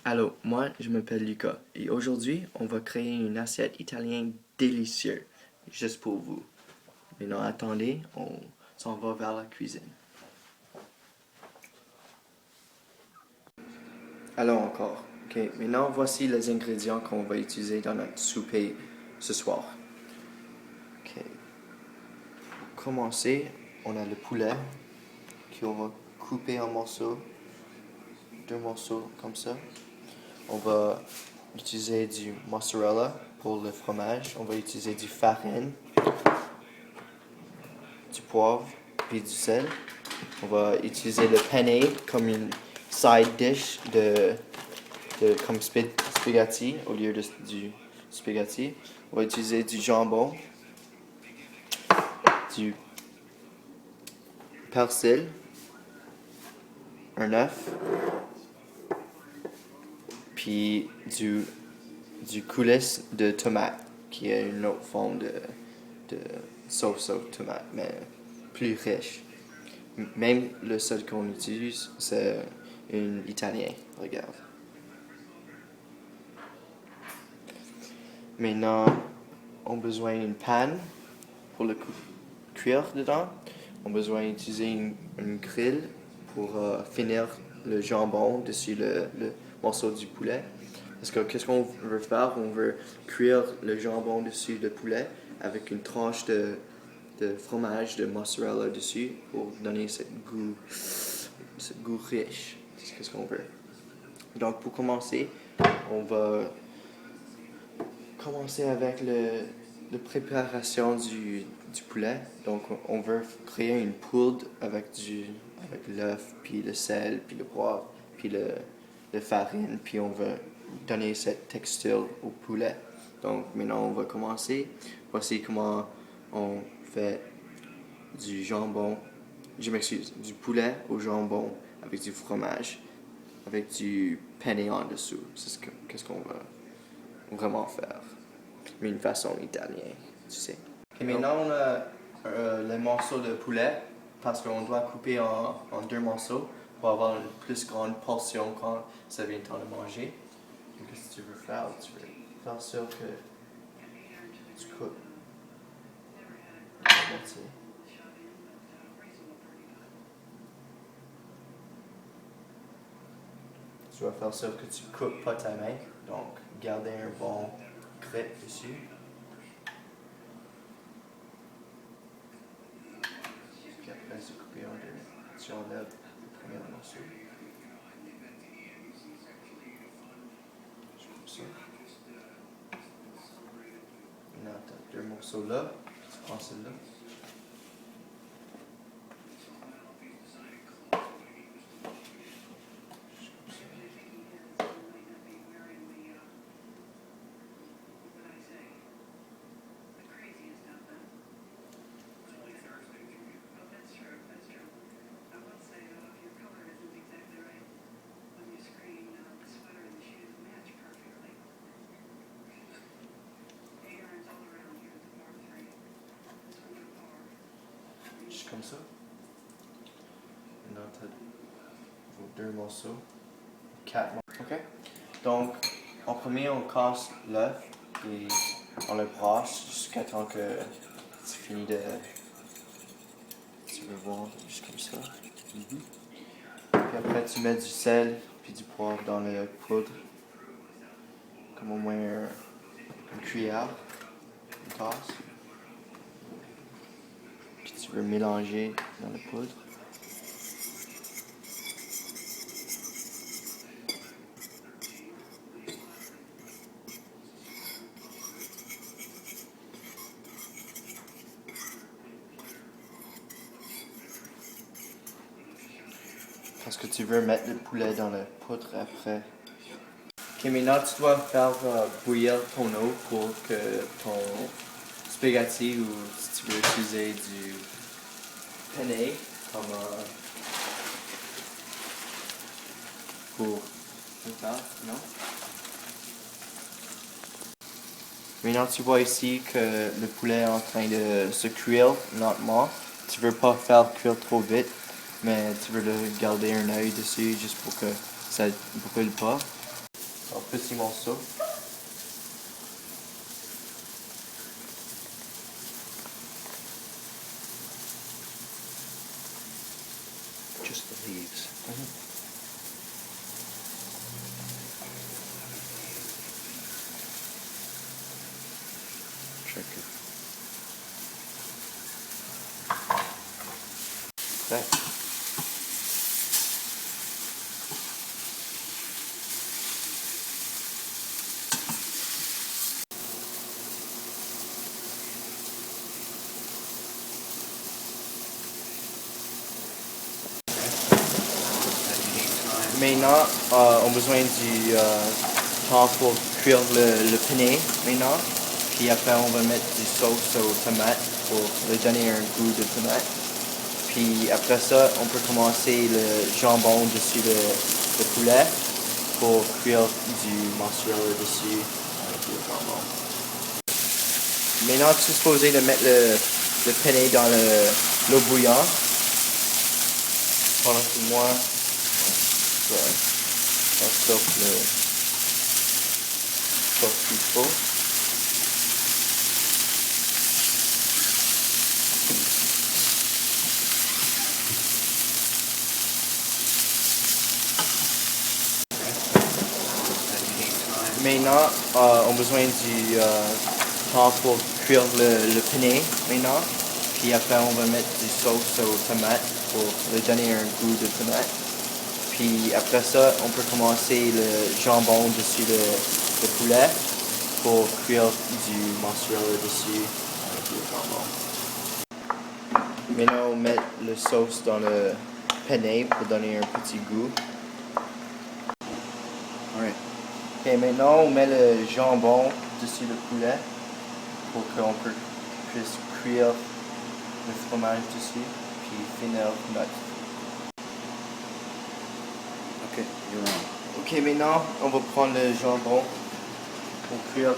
Allô, moi je m'appelle Lucas et aujourd'hui on va créer une assiette italienne délicieuse juste pour vous. Mais non, attendez, on s'en va vers la cuisine. Alors encore, ok, maintenant voici les ingrédients qu'on va utiliser dans notre souper ce soir. Ok, pour commencer, on a le poulet qu'on va couper en morceaux, deux morceaux comme ça. On va utiliser du mozzarella pour le fromage. On va utiliser du farine, du poivre, puis du sel. On va utiliser le penne comme une side dish comme spaghetti au lieu du spaghetti. On va utiliser du jambon, du persil, un œuf, puis du coulis de tomate, qui est une autre forme de sauce aux tomates, mais plus riche. Même le seul qu'on utilise, c'est un italien, regarde. Maintenant, on a besoin d'une panne pour le cuire dedans. On a besoin d'utiliser une grille pour finir le jambon dessus le morceau du poulet. Parce que qu'est-ce qu'on veut faire? On veut cuire le jambon dessus le poulet avec une tranche de fromage, de mozzarella dessus pour donner ce goût riche. C'est ce qu'on veut. Donc pour commencer, on va commencer avec la préparation du poulet. Donc, on veut créer une poudre avec l'œuf, puis le sel, puis le poivre, puis le farine, puis on veut donner cette texture au poulet. Donc, maintenant, on va commencer. Voici comment on fait du jambon, je m'excuse, du poulet au jambon avec du fromage, avec du penne en dessous. C'est qu'est-ce qu'on va vraiment faire, mais une façon italienne, tu sais. Et maintenant, on a les morceaux de poulet, parce qu'on doit couper en deux morceaux pour avoir une plus grande portion quand ça vient le temps de manger. Qu'est-ce que tu veux faire? Tu veux faire sûr que tu coupes la moitié. Tu vas faire sûr que tu coupes pas ta main, donc garder un bon grip dessus. Puis après, c'est coupé en deux. Tu enlèves le premier morceau. Je coupe ça. Maintenant, tu as deux morceaux là. Tu prends celui-là. Juste comme ça. Maintenant, tu as vos deux morceaux. Quatre morceaux. OK? Donc, en premier, on casse l'œuf et on le brasse jusqu'à temps que c'est fini de. Tu veux voir, juste comme ça. Puis après, tu mets du sel puis du poivre dans la poudre. Comme au moins une cuillère, une tasse. Puis tu veux mélanger dans la poudre. Parce que tu veux mettre le poulet dans la poudre après. Ok, maintenant tu dois faire bouillir ton eau pour que ton spaghetti, ou si tu veux utiliser du penne comme pour le faire, non? Maintenant tu vois ici que le poulet est en train de se cuire lentement. Tu veux pas faire cuire trop vite, mais tu veux le garder un œil dessus juste pour que ça ne brûle pas. en petits morceaux. Just the leaves. Check it. Ouais. Maintenant, on a besoin du temps pour cuire le penne maintenant. Puis après, on va mettre du sauce aux tomates pour lui donner un goût de tomate. Puis après ça, on peut commencer le jambon dessus le poulet pour cuire du mozzarella dessus avec le jambon. Maintenant, tu es supposé de mettre le penne dans l'eau bouillante. Pendant que moi, on sort le sauce qu'il faut. Maintenant, on a besoin du temps pour cuire le penne maintenant. Puis après, on va mettre du sauce aux tomates pour lui donner un goût de tomate. Puis après ça, on peut commencer le jambon dessus le poulet pour cuire du mozzarella dessus avec le jambon. Maintenant, on met le sauce dans le penne pour donner un petit goût. Alright. Ok, maintenant on met le jambon dessus le poulet pour qu'on puisse cuire le fromage dessus, puis finir notre. Okay, you're on. Ok, maintenant on va prendre le jambon pour cuire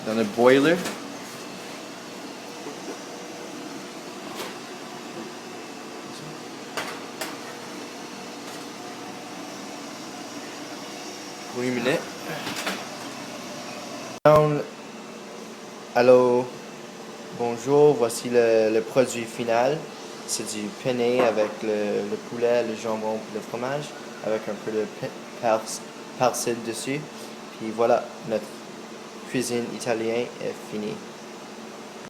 dans le boiler. Pour une minute. Allô, bonjour, voici le produit final. C'est du penne avec le poulet, le jambon, le fromage, avec un peu de persil dessus. Puis voilà, notre cuisine italienne est finie.